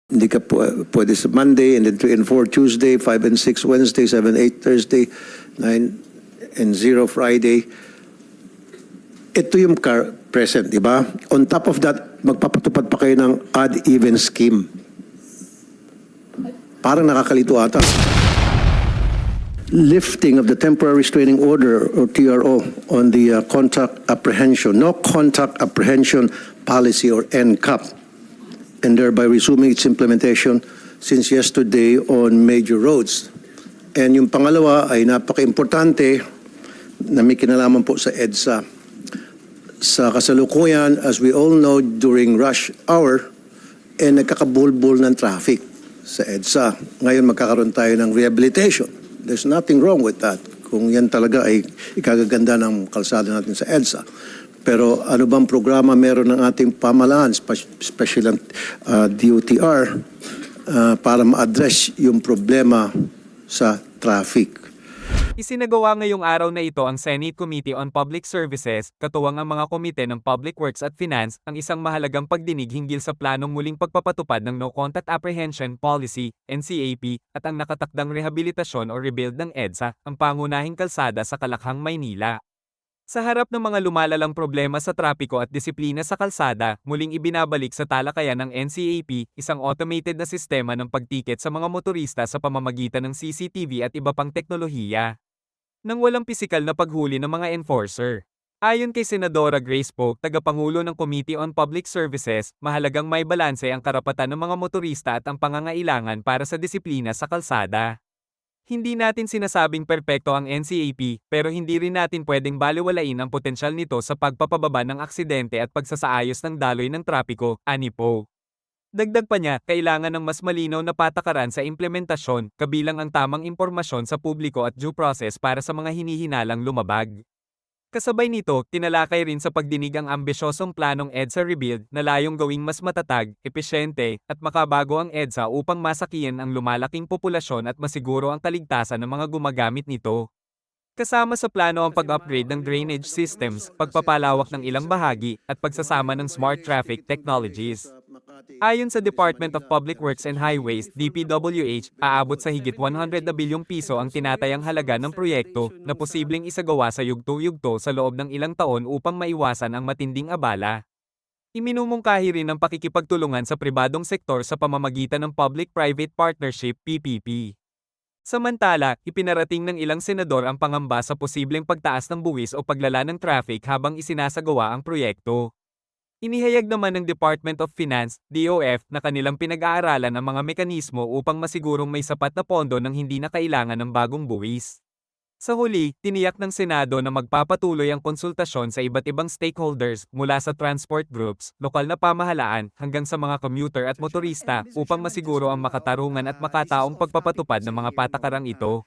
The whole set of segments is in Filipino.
Hindi ka pwede sa Monday, and then 3 and 4 Tuesday, 5 and 6 Wednesday, 7, 8 Thursday, 9 and 0 Friday. Ito yung present, di ba? On top of that, magpapatupad pa kayo ng odd-even scheme. Parang nakakalito ata. Lifting of the temporary restraining order or TRO on the contact apprehension, no contact apprehension policy or NCAP, and thereby resuming its implementation since yesterday on major roads. And yung pangalawa ay napaka-importante na may kinalaman po sa EDSA. Sa kasalukuyan, as we all know, during rush hour, nagkakabulbul ng traffic sa EDSA. Ngayon magkakaroon tayo ng rehabilitation. There's nothing wrong with that. Kung yan talaga ay ikagaganda ng kalsada natin sa EDSA. Pero ano bang programa meron ng ating pamahalaan, especially ang DOTR, para ma-address yung problema sa traffic? Isinagawa ngayong araw na ito ang Senate Committee on Public Services, katuwang ang mga komite ng Public Works at Finance, ang isang mahalagang pagdinig hinggil sa planong muling pagpapatupad ng No Contact Apprehension Policy, NCAP, at ang nakatakdang rehabilitasyon o rebuild ng EDSA, ang pangunahing kalsada sa Kalakhang, Maynila. Sa harap ng mga lumalalang problema sa trapiko at disiplina sa kalsada, muling ibinabalik sa talakayan ng NCAP, isang automated na sistema ng pagtiket sa mga motorista sa pamamagitan ng CCTV at iba pang teknolohiya, nang walang pisikal na paghuli ng mga enforcer. Ayon kay Senadora Grace Poe, tagapangulo ng Committee on Public Services, mahalagang may balanse ang karapatan ng mga motorista at ang pangangailangan para sa disiplina sa kalsada. Hindi natin sinasabing perpekto ang NCAP, pero hindi rin natin pwedeng balewalain ang potensyal nito sa pagpapababa ng aksidente at pagsasaayos ng daloy ng trapiko, ani Poe. Dagdag pa niya, kailangan ng mas malinaw na patakaran sa implementasyon, kabilang ang tamang impormasyon sa publiko at due process para sa mga hinihinalang lumabag. Kasabay nito, tinalakay rin sa pagdinig ang ambisyosong planong EDSA Rebuild na layong gawing mas matatag, epesyente, at makabago ang EDSA upang masakiyan ang lumalaking populasyon at masiguro ang kaligtasan ng mga gumagamit nito. Kasama sa plano ang pag-upgrade ng drainage systems, pagpapalawak ng ilang bahagi, at pagsasama ng smart traffic technologies. Ayon sa Department of Public Works and Highways, DPWH, aabot sa higit 100 na bilyong piso ang tinatayang halaga ng proyekto na posibleng isagawa sa yugto-yugto sa loob ng ilang taon upang maiwasan ang matinding abala. Iminumungkahi rin ang pakikipagtulungan sa pribadong sektor sa pamamagitan ng Public-Private Partnership (PPP). Samantala, ipinarating ng ilang senador ang pangamba sa posibleng pagtaas ng buwis o paglala ng traffic habang isinasagawa ang proyekto. Inihayag naman ng Department of Finance, DOF, na kanilang pinag-aaralan ang mga mekanismo upang masigurong may sapat na pondo nang hindi na kailangan ng bagong buwis. Sa huli, tiniyak ng Senado na magpapatuloy ang konsultasyon sa iba't ibang stakeholders mula sa transport groups, lokal na pamahalaan, hanggang sa mga commuter at motorista upang masiguro ang makatarungan at makataong pagpapatupad ng mga patakarang ito.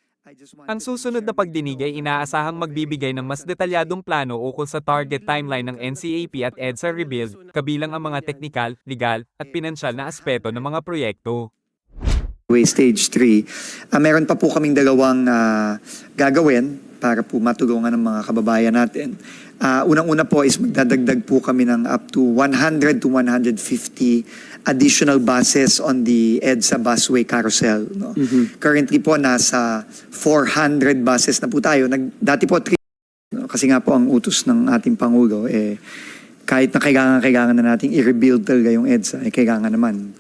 Ang susunod na pagdinig ay inaasahang magbibigay ng mas detalyadong plano ukol sa target timeline ng NCAP at EDSA Rebuild, kabilang ang mga teknikal, legal, at pinansyal na aspeto ng mga proyekto. Stage 3. Meron pa po kaming dalawang gagawin para po matulungan ng mga kababayan natin. Unang-una po is magdadagdag po kami ng up to 100 to 150 additional buses on the EDSA busway carousel. No? Currently po nasa 400 buses na po tayo. Dati po 3. No? Kasi nga po ang utos ng ating Pangulo, kahit na kailangan na nating i-rebuild talaga yung EDSA, kailangan naman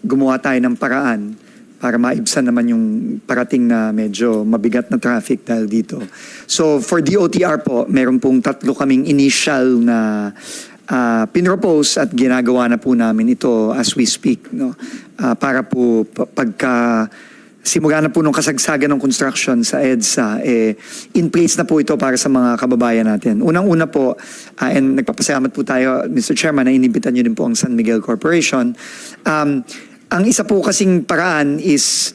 gumawa tayo ng paraan para maibsan naman yung parating na medyo mabigat na traffic dahil dito. So for DOTR po, meron pong 3 kaming initial na pinropose at ginagawa na po namin ito as we speak. No? Para po pagka simula na po nung kasagsagan ng construction sa EDSA, in place na po ito para sa mga kababayan natin. Unang-una po, and nagpapasalamat po tayo, Mr. Chairman, na inimbitan nyo din po ang San Miguel Corporation. Ang isa po kasing paraan is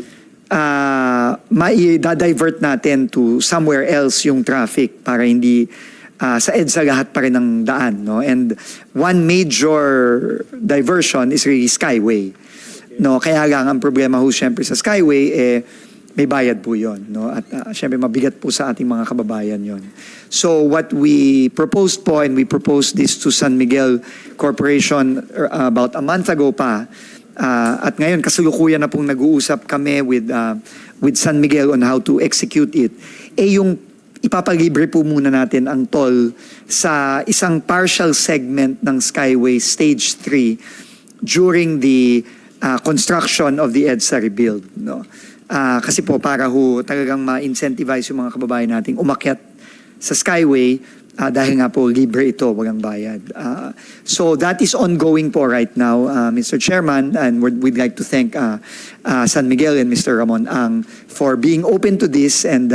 mai-divert natin to somewhere else yung traffic para hindi sa EDSA lahat pa rin ng daan. No? And one major diversion is really Skyway. No? Kaya lang ang problema ho siyempre sa Skyway, may bayad po yun. No? At siyempre mabigat po sa ating mga kababayan yon. So what we proposed po, and we proposed this to San Miguel Corporation about a month ago pa, At ngayon, kasalukuyan na pong nag-uusap kami with San Miguel on how to execute it. Yung ipapalibre po muna natin ang toll sa isang partial segment ng Skyway Stage 3 during the construction of the EDSA rebuild. No? Kasi po para talagang ma-incentivize yung mga kababayan nating umakyat sa Skyway dahil nga po libre ito, walang bayad. So that is ongoing po right now, Mr. Chairman, and we'd like to thank San Miguel and Mr. Ramon Ang for being open to this and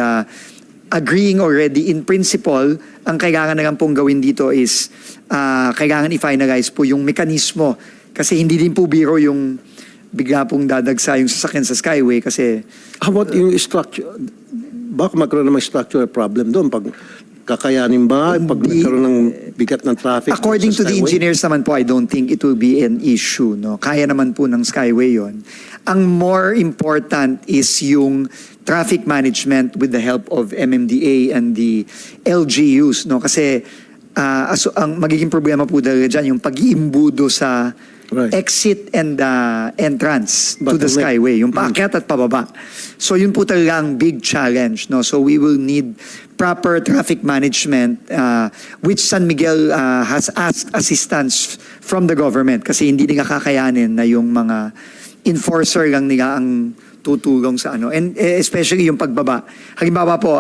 agreeing already in principle. Ang kailangan na lang pong gawin dito is kailangan i-finalize po yung mekanismo kasi hindi din po biro yung bigla pong dadagsa yung sasakyan sa Skyway kasi How about yung structure? Baka magkaroon ng structural problem doon pag kakayanin ba pag nagkaroon ng bigat ng traffic? according sa to the Skyway? engineers naman po, I don't think it will be an issue. No? Kaya naman po ng Skyway yon. Ang more important is yung traffic management with the help of MMDA and the LGUs. No? Kasi ang magiging problema po dyan yung pag-iimbudo sa Right. exit and entrance to the Bottleneck. Skyway, yung paakyat at pababa. So yun po talaga ang big challenge. No? So we will need proper traffic management which San Miguel has asked assistance from the government kasi hindi nila kakayanin na yung mga enforcer lang nila ang tutulong sa ano. And especially yung pagbaba. Halimbawa po,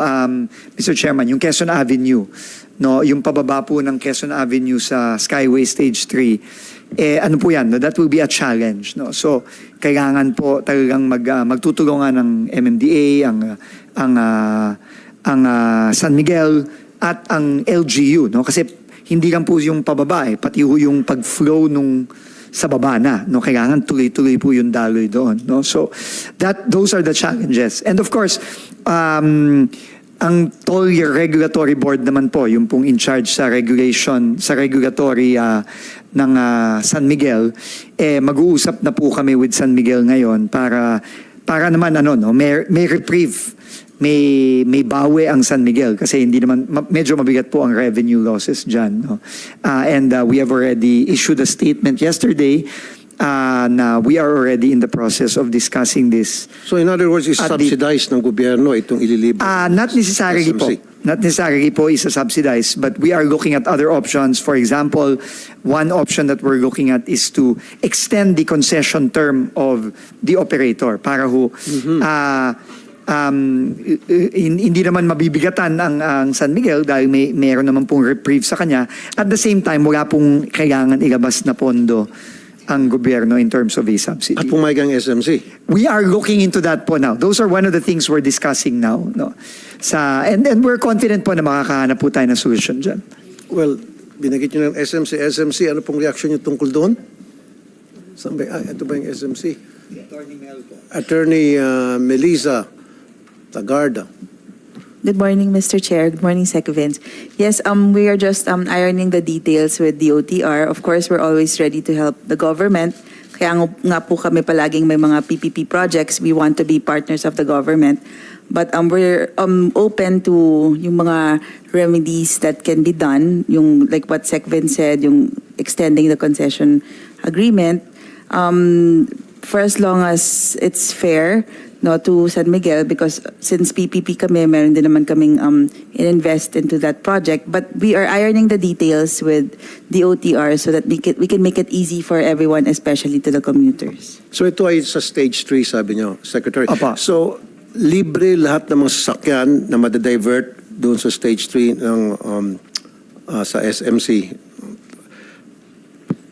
Mr. Chairman, yung Quezon Avenue, no, yung pababa po ng Quezon Avenue sa Skyway Stage 3, ano po yan, no? That will be a challenge. No? So, kailangan po talagang magtutulungan ng MMDA, ang San Miguel, at ang LGU. No? Kasi hindi lang po yung pababa, pati yung pag-flow sa baba na. No? Kailangan tuloy-tuloy po yung daloy doon. No? So, those are the challenges. And of course, ang Toll Regulatory Board naman po, yung pong in charge sa regulation, sa regulatory ng San Miguel, mag-uusap na po kami with San Miguel ngayon para naman may reprieve, may bawi ang San Miguel kasi hindi naman medyo mabigat po ang revenue losses diyan, no? And we have already issued a statement yesterday na we are already in the process of discussing this. So in other words, is At subsidized ng gobyerno itong ililibre? Not necessarily po. SMC. Not necessarily po is subsidized, but we are looking at other options. For example, one option that we're looking at is to extend the concession term of the operator para hindi naman mabibigatan ang San Miguel dahil meron naman pong reprieve sa kanya. At the same time, wala pong kailangan ilabas na pondo ang gobyerno in terms of a subsidy. At pumayag ang SMC? We are looking into that po now. Those are one of the things we're discussing now. No? And we're confident po na makakahanap po tayo ng solution dyan. Well, binagit nyo ng SMC. SMC, ano pong reaction nyo tungkol doon? Saan ba? Ito ba yung SMC? Attorney Melissa Tagarda. Good morning, Mr. Chair. Good morning, Sec. Vince. Yes, we are just ironing the details with the OTR. Of course, we're always ready to help the government. Kaya nga po kami palaging may mga PPP projects. We want to be partners of the government. But we're open to yung mga remedies that can be done. Yung like what Sec. Vince said, yung extending the concession agreement. For as long as it's fair, no, to San Miguel, because since PPP kami, meron din naman kaming invest into that project. But we are ironing the details with the OTR so that we can make it easy for everyone, especially to the commuters. So ito ay sa stage 3, sabi nyo, Secretary. Apa. So, libre lahat ng mga sasakyan na madadivert doon sa stage 3 ng sa SMC.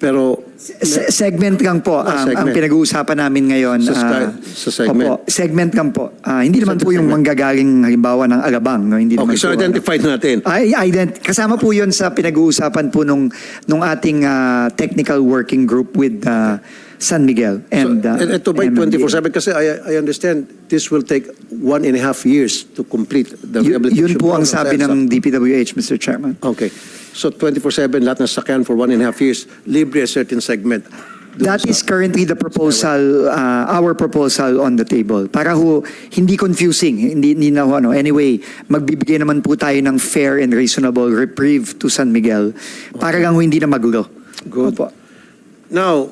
Pero Segment lang po ang segment. pinag-uusapan namin ngayon. Sa segment. Opo, segment lang po. Hindi naman po yung segment. manggagaling halimbawa ng Alabang. No? Hindi okay, naman so po, identified natin. kasama po yun sa pinag-uusapan po nung ating technical working group with San Miguel. And ito ba MMDA. 24/7? Kasi I understand this will take 1.5 years to complete the rehabilitation. Yun po ang program sa sabi EDSA. ng DPWH, Mr. Chairman. Okay. So 24/7, lahat ng sakyan for 1.5 years, libre a certain segment. Doon That sa- is currently the proposal, our proposal on the table. Para hindi confusing, hindi na Anyway, magbibigay naman po tayo ng fair and reasonable reprieve to San Miguel. Para lang hindi na magulo. Good. Opo. Now,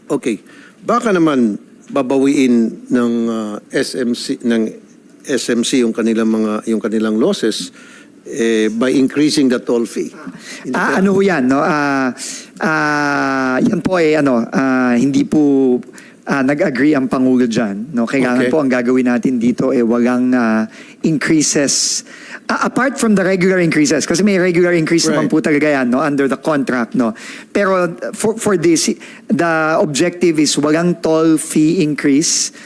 Okay. Baka naman babawiin ng SMC yung kanilang losses by increasing the toll fee. Hindi kaya- Ano ho yan, no? Yan po hindi po nag-agree ang Pangulo dyan. No? Kailangan Okay. po ang gagawin natin dito walang increases. Apart from the regular increases, kasi may regular increase naman Right. po talaga yan, no? Under the contract. No? Pero for this, the objective is walang toll fee increase.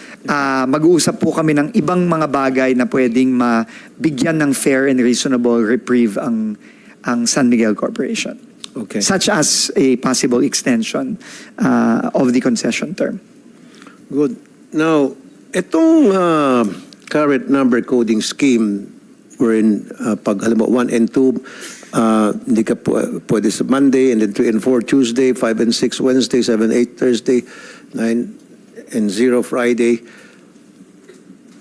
Mag-uusap po kami ng ibang mga bagay na pwedeng mabigyan ng fair and reasonable reprieve ang San Miguel Corporation. Okay. Such as a possible extension of the concession term. Good. Now, itong current number coding scheme wherein pag halimbawa 1 and 2, hindi ka pwede sa Monday, and then 3 and 4 Tuesday, 5 and 6 Wednesday, 7, 8 Thursday, 9 and 0 Friday.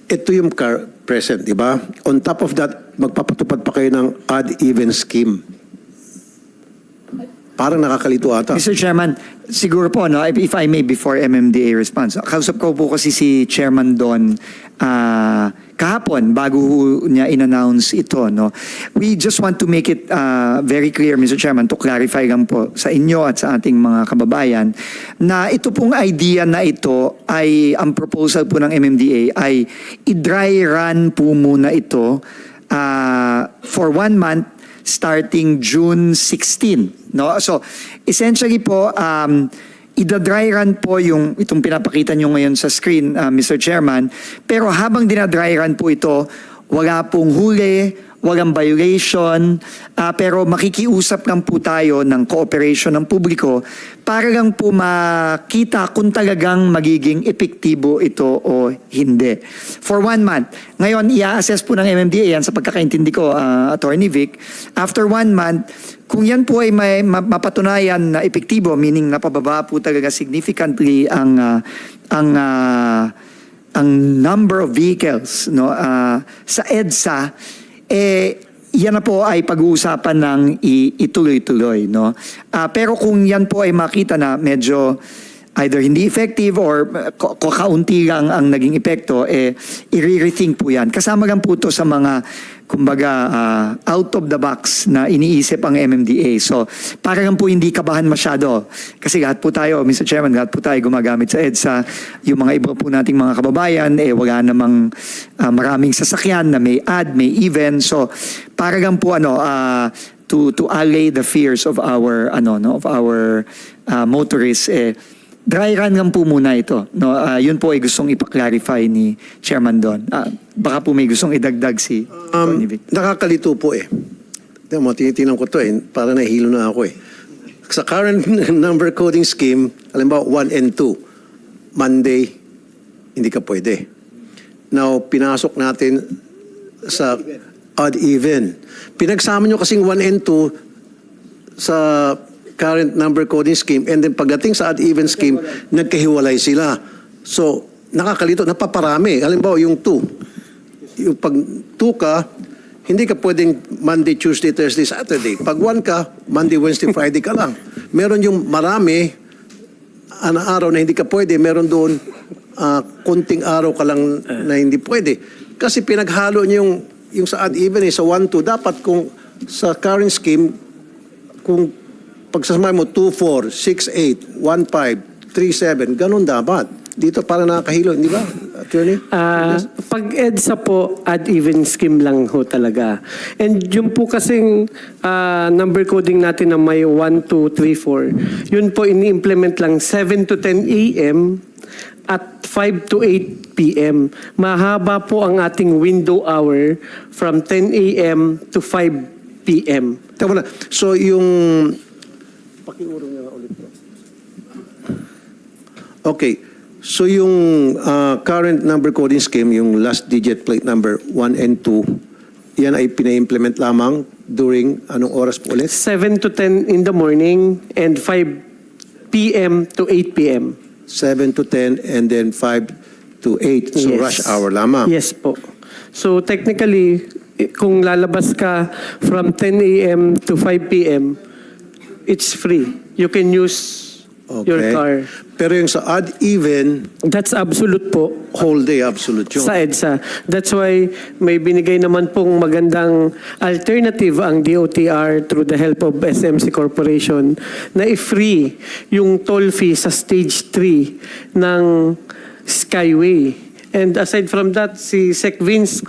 Ito yung present, di ba? On top of that, magpapatupad pa kayo ng odd-even scheme. Parang nakakalito ata. Mr. Chairman, siguro po, no, if I may, before MMDA response, kausap ko po kasi si Chairman Don kahapon bago niya in-announce ito. No? We just want to make it very clear, Mr. Chairman, to clarify lang po sa inyo at sa ating mga kababayan na ito pong idea na ito ay, ang proposal po ng MMDA ay i-dry run po muna ito for 1 month starting June 16. No? So, essentially po, ida-dry run po itong pinapakita nyo ngayon sa screen, Mr. Chairman. Pero habang dinadry run po ito, wala pong huli, walang violation, pero makikiusap lang po tayo ng cooperation ng publiko para lang po makita kung talagang magiging epektibo ito o hindi. For 1 month. Ngayon, i-assess po ng MMDA yan sa pagkakaintindi ko, Attorney Vic. After 1 month, kung yan po ay may mapatunayan na epektibo, meaning napababa po talaga significantly ang number of vehicles, no, sa EDSA, yan na po ay pag-uusapan ng ituloy-tuloy. No? Pero kung yan po ay makita na medyo either hindi effective or kaunti lang ang naging epekto, i-rethink po yan. Kasama lang po ito sa mga, kumbaga, out of the box na iniisip ang MMDA. So, para lang po hindi kabahan masyado. Kasi lahat po tayo, Mr. Chairman, lahat po tayo gumagamit sa EDSA. Yung mga iba po nating mga kababayan, wala namang maraming sasakyan na may add, may even. So, para lang po to allay the fears of our motorists, dry run lang po muna ito. No? Yun po ay gustong ipaklarify ni Chairman Don. Baka po may gustong idagdag si Attorney Vic. Nakakalito po tinitingnan ko to para nahihilo na ako Sa current number coding scheme, halimbawa 1 and 2, Monday, hindi ka pwede. Now, pinasok natin sa odd-even. Pinagsama nyo kasing 1 and 2 sa current number coding scheme, and then pagdating sa odd-even scheme, nagkahiwalay sila. So, nakakalito, napaparami. Halimbawa, yung 2. Yung pag 2 ka, hindi ka pwedeng Monday, Tuesday, Thursday, Saturday. Pag 1 ka, Monday, Wednesday, Friday ka lang. Meron yung marami, araw na hindi ka pwede. Meron doon, kunting araw ka lang na hindi pwede. Kasi pinaghalo niyo yung sa odd-even sa 1-2. Dapat kung sa current scheme, kung pagsasama mo 2-4, 6-8, 1-5, 3-7, ganun dapat. Dito para nakakahilo, hindi ba, Attorney? Pag EDSA po, odd-even scheme lang ho talaga. And yung po kasing number coding natin na may 1, 2, 3, 4, yun po ini-implement lang 7 to 10 a.m. at 5 to 8 p.m. Mahaba po ang ating window hour from 10 a.m. to 5 p.m. Tama na. So yung... Pakiurong nga ulit po. Okay. So yung current number coding scheme, yung last digit plate number 1 and 2, yan ay pina-implement lamang during anong oras po ulit? 7 to 10 in the morning and 5 p.m. to 8 p.m. 7 to 10 and then 5 to 8. So Yes. rush hour lamang. Yes po. So technically, kung lalabas ka from 10 a.m. to 5 p.m., it's free. you can use your car. Pero yung sa odd-even, That's absolute po whole day absolute yun. sa EDSA. That's why may binigay naman pong magandang alternative ang DOTR through the help of SMC Corporation na i-free yung toll fee sa stage 3 ng Skyway. And aside from that, si Sec Vince,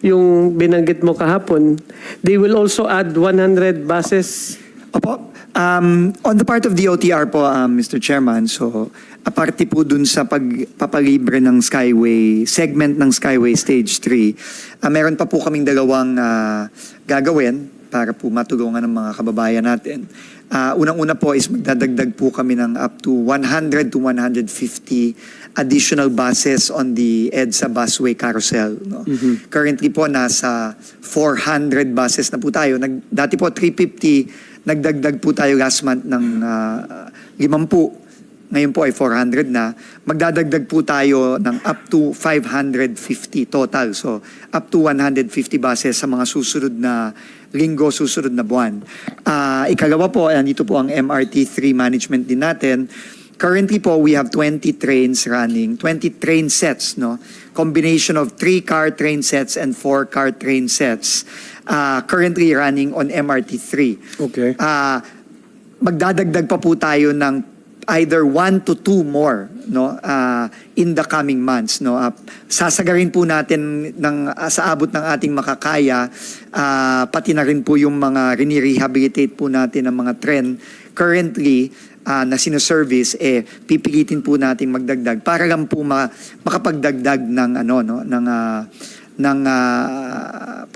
yung binanggit mo kahapon, they will also add 100 buses. Opo. On the part of DOTR po, Mr. Chairman, so aparte po dun sa pagpapalibre ng Skyway, segment ng Skyway Stage 3, meron pa po kaming dalawang gagawin para po matulungan ng mga kababayan natin. Unang-una po is magdadagdag po kami ng up to 100 to 150 additional buses on the EDSA busway carousel. No? Currently po, nasa 400 buses na po tayo. Dati po, 350. Nagdagdag po tayo last month ng 50. Ngayon po ay 400 na. Magdadagdag po tayo ng up to 550 total. So, up to 150 buses sa mga susunod na linggo, susunod na buwan. Ikalawa po, dito po ang MRT3 management din natin. Currently po, we have 20 trains running, 20 train sets, no? Combination of 3-car train sets and 4-car train sets. Currently running on MRT3. Okay. Magdadagdag pa po tayo ng either 1 to 2 more, no, in the coming months, no. Sasagarin po natin sa abot ng ating makakaya, pati na rin po yung mga rinirehabilitate po natin ng mga tren currently na sinoservice, pipilitin po natin magdagdag para lang po makapagdagdag ng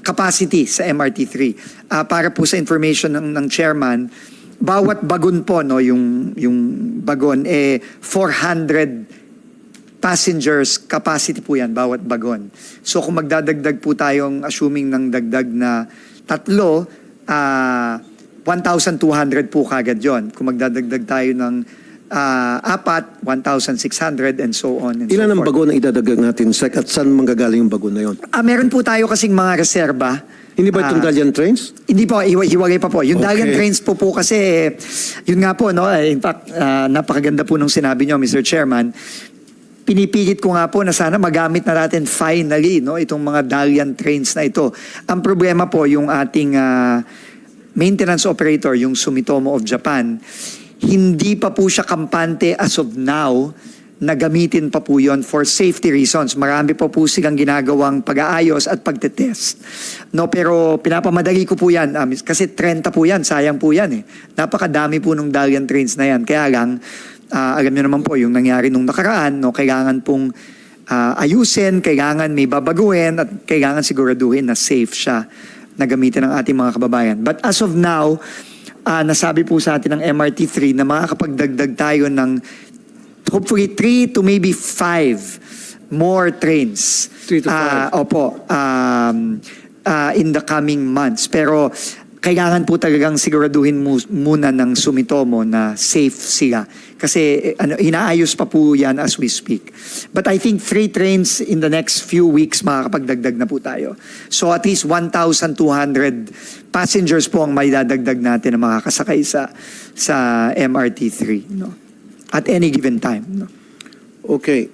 capacity sa MRT3. Para po sa information ng chairman, bawat bagon po, no, yung bagon, 400 passengers capacity po yan, bawat bagon. So kung magdadagdag po tayong assuming ng dagdag na 3, 1,200 po kagad yon. Kung magdadagdag tayo ng 4, 1,600 and so on and Ilan so ang forth. bago na idadagdag natin, Sec, at saan manggagaling yung bago na yun? Meron po tayo kasing mga reserba. Hindi ba itong Dalian trains? Hindi po, hiwalay pa po. Yung Okay. Dalian trains po kasi, yun nga po, no? In fact, napakaganda po nung sinabi nyo, Mr. Chairman. Pinipilit ko nga po na sana magamit na natin finally, no, itong mga Dalian trains na ito. Ang problema po, yung ating maintenance operator, yung Sumitomo of Japan, hindi pa po siya kampante as of now na gamitin pa po yon for safety reasons. Marami pa po silang ginagawang pag-aayos at pagtetest. No, pero pinapamadali ko po yan kasi 30 po yan, sayang po yan eh. Napakadami po nung Dalian trains na yan. Kaya lang, alam niyo naman po yung nangyari nung nakaraan, no, kailangan pong ayusin, kailangan may babaguhin at kailangan siguraduhin na safe siya na gamitin ng ating mga kababayan. But as of now, nasabi po sa atin ng MRT3 na makakapagdagdag tayo ng hopefully 3 to maybe 5 more trains. 3 to 5. Opo. In the coming months. Pero kailangan po talagang siguraduhin muna ng Sumitomo na safe sila. Kasi inaayos pa po yan as we speak. But I think 3 trains in the next few weeks makakapagdagdag na po tayo. So at least 1,200 passengers po ang may dadagdag natin na makakasakay sa MRT3. No? At any given time. No? Okay.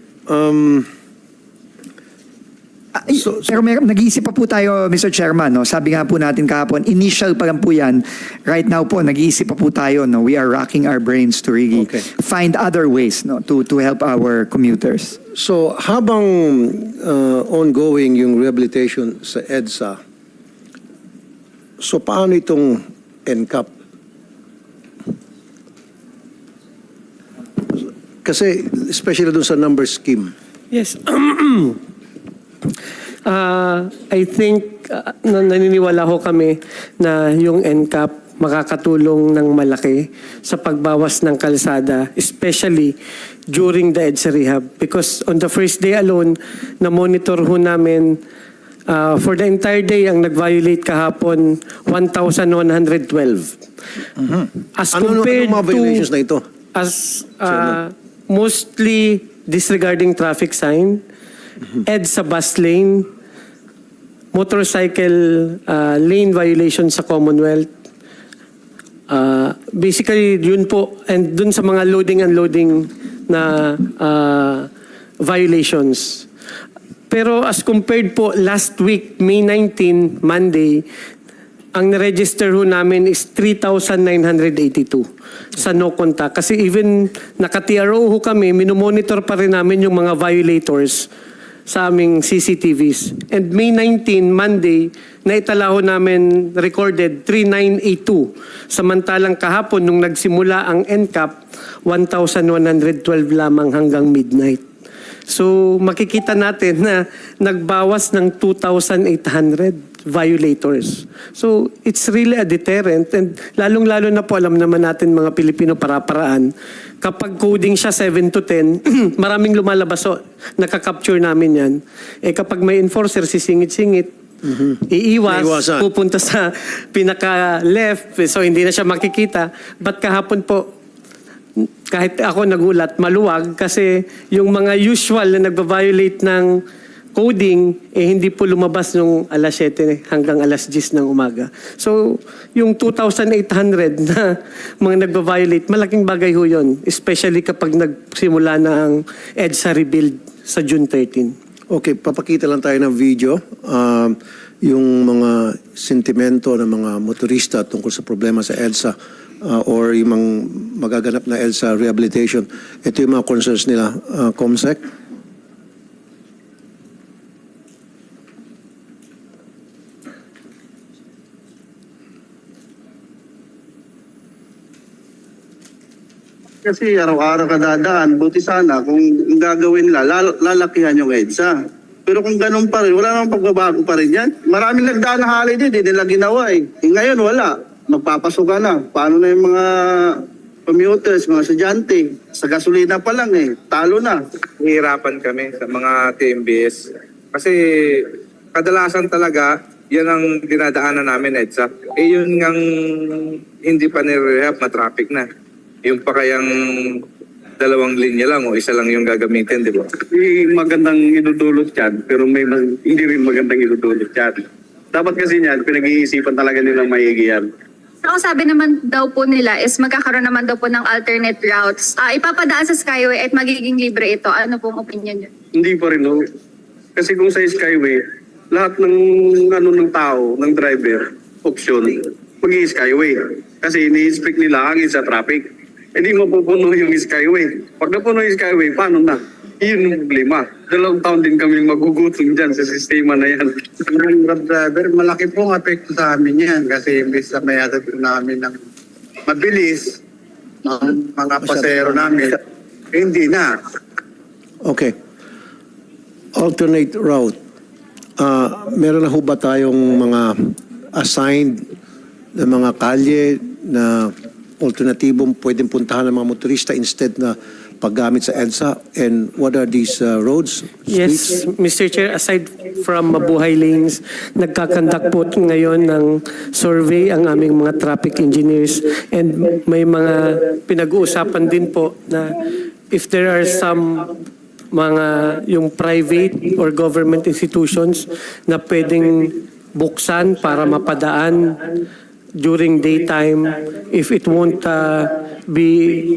Pero nag-iisip pa po tayo, Mr. Chairman, no? Sabi nga po natin kahapon, initial pa lang po yan. Right now po, nag-iisip pa po tayo, no? We are racking our brains to really find other ways, no? to help our commuters. So, habang ongoing yung rehabilitation sa EDSA, so paano itong NCAP? Kasi, especially dun sa number scheme. Yes. I think naniniwala ho kami na yung NCAP makakatulong ng malaki sa pagbawas ng kalsada, especially during the EDSA rehab. Because on the first day alone, na-monitor ho namin for the entire day ang nag-violate kahapon 1,112. As compared ano mga violations to na ito? as mostly disregarding traffic sign, EDSA bus lane, motorcycle lane violation sa Commonwealth, Basically, yun po. And dun sa mga loading and unloading na violations. Pero as compared po last week, May 19, Monday, ang na-register ho namin is 3,982 sa no contact. Kasi even naka-TRO ho kami, minomonitor pa rin namin yung mga violators sa aming CCTVs. And May 19, Monday, naitala ho namin recorded 3,982. Samantalang kahapon, nung nagsimula ang NCAP, 1,112 lamang hanggang midnight. So makikita natin na nagbawas ng 2,800 violators. So it's really a deterrent, and lalong-lalo na po alam naman natin mga Pilipino para-paraan, kapag coding siya 7 to 10, maraming lumalabas, so nakakapture namin yan. Eh kapag may enforcer, sisingit-singit, iiwas, Naiwasan. pupunta sa pinaka-left, so hindi na siya makikita. But kahapon po, kahit ako nagulat, maluwag kasi yung mga usual na nagba-violate ng coding, hindi po lumabas nung alas 7 hanggang alas 10 ng umaga. So, yung 2,800 na mga nagba-violate, malaking bagay ho yun. Especially kapag nagsimula na ang EDSA rebuild sa June 13. Okay, papakita lang tayo ng video. Yung mga sentimento ng mga motorista tungkol sa problema sa EDSA or yung mga magaganap na EDSA rehabilitation. Ito yung mga concerns nila, Comsec. Kasi araw-araw ka dadaan, buti sana kung gagawin nila, lalakihan yung EDSA. Pero kung ganun pa rin, wala namang pagbabago pa rin yan. Maraming nagdaan na holiday, di nila ginawa eh. Ngayon wala, magpapasukan na. Paano na yung mga commuters, mga estudyante? Sa gasolina pa lang eh, talo na. Hihirapan kami sa mga TMBS. Kasi kadalasan talaga, yan ang dinadaanan namin, EDSA. Eh yun ngang hindi pa nire-rehab, matraffic na. Yung pa kayang 2 linya lang o isa lang yung gagamitin, di ba? Magandang idudulot yan, pero hindi rin magandang idudulot yan. Dapat kasi yan, pinag-iisipan talaga nilang maigi yan. Ang sabi naman daw po nila is magkakaroon naman daw po ng alternate routes. Ipapadaan sa Skyway at magiging libre ito. Ano pong opinion niyo? Hindi pa rin, no? Kasi kung sa Skyway, lahat ng ng tao, ng driver, option, mag-i-Skyway. Kasi ini-expect nila hangin sa traffic. Hindi mapupuno yung Skyway. Pag napuno yung Skyway, paano na? Yun yung problema. 2 taon din kami magugutom dyan sa sistema na yan. Ang Grab driver, malaki pong apekto sa amin yan kasi imbis na may atid namin ng mabilis ng mga pasero namin, hindi na. Okay. Alternate route. Meron na ho ba tayong mga assigned na mga kalye na alternatibong pwedeng puntahan ng mga motorista instead na paggamit sa EDSA? And what are these roads? Yes, Mr. Chair, aside from mabuhay lanes, nagkakandak po ngayon ng survey ang aming mga traffic engineers, and may mga pinag-uusapan din po na if there are some mga yung private or government institutions na pwedeng buksan para mapadaan during daytime if it won't be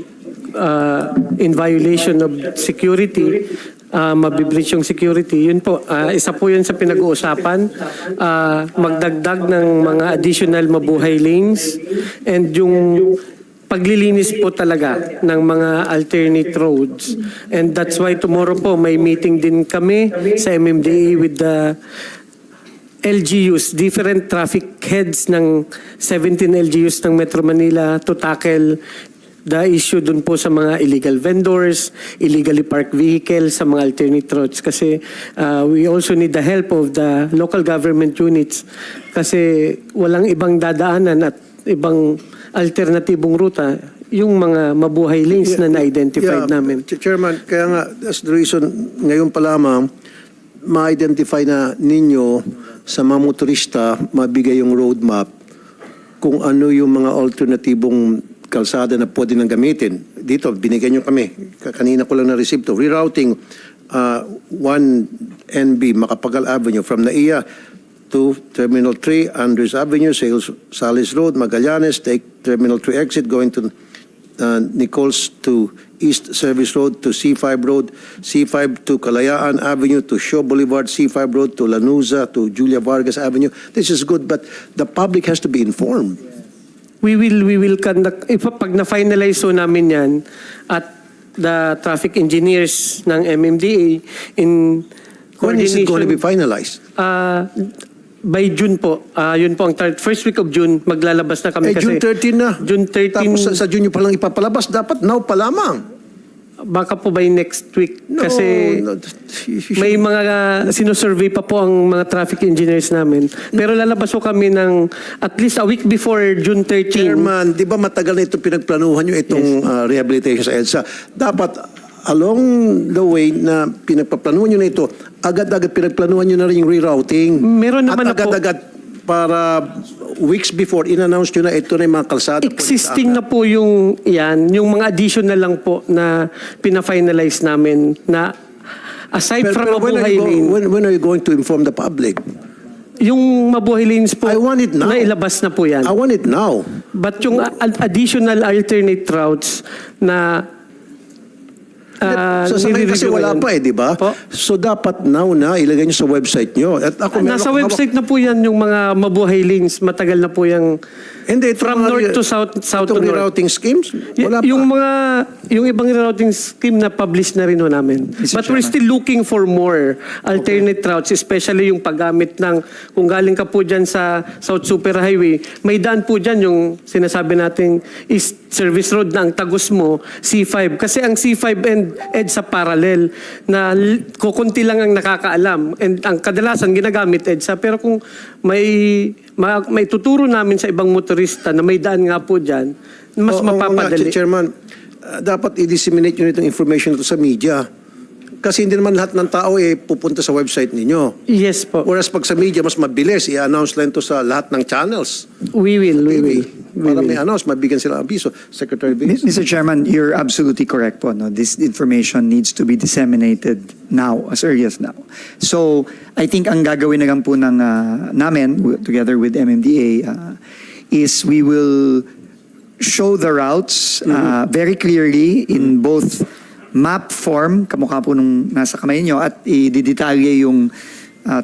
in violation of security, mabibreach yung security. Yun po, isa po yun sa pinag-uusapan. Magdagdag ng mga additional mabuhay lanes and yung paglilinis po talaga ng mga alternate roads. And that's why tomorrow po may meeting din kami sa MMDA with the LGUs, different traffic heads ng 17 LGUs ng Metro Manila to tackle the issue dun po sa mga illegal vendors, illegally parked vehicles sa mga alternate routes. Kasi we also need the help of the local government units kasi walang ibang dadaanan at ibang alternatibong ruta yung mga mabuhay lanes na na-identified namin. Chairman, kaya nga, that's the reason ngayon pa lamang ma-identify na ninyo sa mga motorista, mabigay yung roadmap kung ano yung mga alternatibong kalsada na pwede nang gamitin. Dito, binigyan nyo kami. Kanina ko lang na-receive to. Rerouting 1NB, Macapagal Avenue from NAIA to Terminal 3, Andres Avenue, Salis Road, Magallanes, take Terminal 3 exit going to Nichols to East Service Road to C5 Road, C5 to Kalayaan Avenue to Shaw Boulevard, C5 Road to Lanuza to Julia Vargas Avenue. This is good, but the public has to be informed. We will conduct, pag na-finalize so namin yan at the traffic engineers ng MMDA in When is it going to be coordination, finalized? by June po. Yun po ang first week of June, maglalabas na kami kasi. June 13 na. June 13. Tapos sa June nyo palang ipapalabas, dapat now pa lamang. Baka po by next week. No, kasi no, may mga sinusurvey pa po ang mga traffic engineers namin. Pero lalabas po kami ng at least a week before June 13. Chairman, di ba matagal na ito pinagplanuhan nyo itong rehabilitation sa EDSA? Dapat along the way na pinagpaplanuhan nyo na ito, agad-agad pinagplanuhan nyo na rin yung rerouting. Meron naman na at po. agad-agad para weeks before, in-announce nyo na ito na yung mga kalsada. Existing na po yung yan, yung mga additional lang po na pina-finalize namin na aside from Mabuhay Lane, when are you going to inform the public? yung Mabuhay Lanes po, I want it now. nailabas na po yan. I want it now. But yung additional alternate routes na Sa ngayon kasi nire-review wala ngayon. pa di ba? Po? So dapat now na ilagay nyo sa website nyo. At ako meron Nasa akong website na po yan yung mga Mabuhay Lanes. Matagal na po yung Hindi, itong from mga north to south, south to itong north. rerouting schemes, wala pa. Yung ibang rerouting scheme na publish na rin ho namin. But we're still looking for more alternate routes, especially yung paggamit ng, kung galing ka po dyan sa South Super Highway, may daan po dyan yung sinasabi nating East Service Road na ang tagos mo, C5. Kasi ang C5 and EDSA parallel na kukunti lang ang nakakaalam. And ang kadalasan ginagamit EDSA. Pero kung may tuturo namin sa ibang motorista na may daan nga po dyan, mas mapapadali. Chairman, dapat i-disseminate nyo itong information ito sa media. Kasi hindi naman lahat ng tao pupunta sa website ninyo. Yes po. Whereas pag sa media, mas mabilis. I-announce lang ito sa lahat ng channels. We will. Para may announce, mabigyan sila abiso. Secretary Bilis? Mr. Chairman, you're absolutely correct po. No? This information needs to be disseminated now, as early as now. So, I think ang gagawin na lang po ng, namin, together with MMDA, is we will show the routes very clearly in both map form, kamukha po nung nasa kamay nyo, at i-detalye yung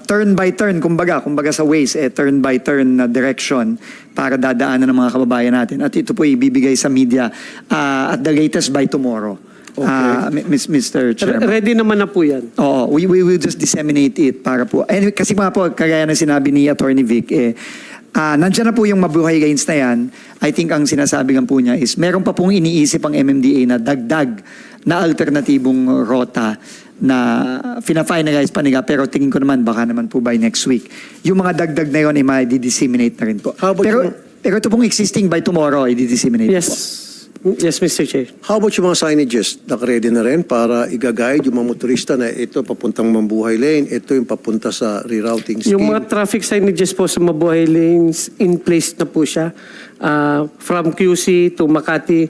turn by turn, kumbaga sa Waze, turn by turn na direction para dadaanan ng mga kababayan natin. At ito po ibibigay sa media at the latest by tomorrow. Mr. Chairman. Ready naman na po yan. Oo, we will just disseminate it para po. Anyway, kasi mga po, kagaya ng sinabi ni Attorney Vic, nandiyan na po yung Mabuhay Lanes na yan. I think ang sinasabi lang po niya is meron pa pong iniisip ang MMDA na dagdag na alternatibong rota na fina-finalize pa nila, pero tingin ko naman baka naman po by next week. Yung mga dagdag na yun ay ma-disseminate na rin po. How about Pero ito pong existing by tomorrow ay di-disseminate po. Yes, Mr. Chair. How about yung mga signages? Naka-ready na rin para i-guide yung mga motorista na ito papuntang Mabuhay Lane, ito yung papunta sa rerouting scheme. Yung mga traffic signages po sa Mabuhay Lanes, in place na po siya. From QC to Makati,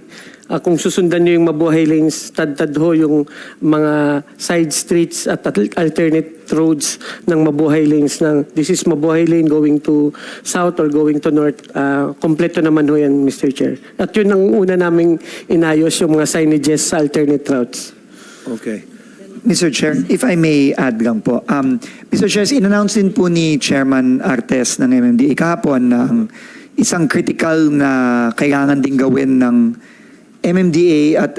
kung susundan nyo yung Mabuhay Lanes, tad-tad ho yung mga side streets at alternate roads ng Mabuhay Lanes. This is Mabuhay Lane going to south or going to north. Kompleto naman ho yan, Mr. Chair. At yun ang una naming inayos, yung mga signages sa alternate routes. Okay. Mr. Chair, if I may add lang po. Mr. Chair, in-announce din po ni Chairman Artes ng MMDA kahapon na ang isang critical na kailangan din gawin ng MMDA at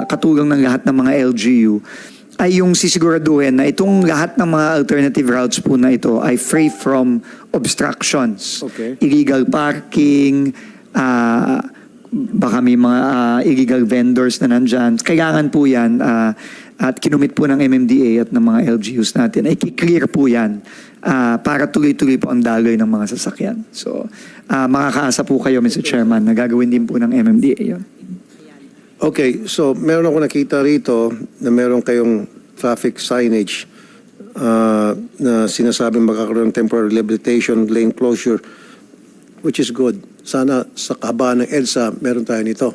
katulong ng lahat ng mga LGU ay yung sisiguraduhin na itong lahat ng mga alternative routes po na ito ay free from obstructions. Okay. Illegal parking, baka may mga illegal vendors na nandyan. Kailangan po yan at kinumit po ng MMDA at ng mga LGUs natin ay clear po yan para tuloy-tuloy po ang daloy ng mga sasakyan. So, makakaasa po kayo, Mr. Chairman, na gagawin din po ng MMDA yun. Okay, so meron ako nakita rito na meron kayong traffic signage na sinasabing magkakaroon ng temporary rehabilitation, lane closure, which is good. Sana sa kahabaan ng EDSA, meron tayo nito.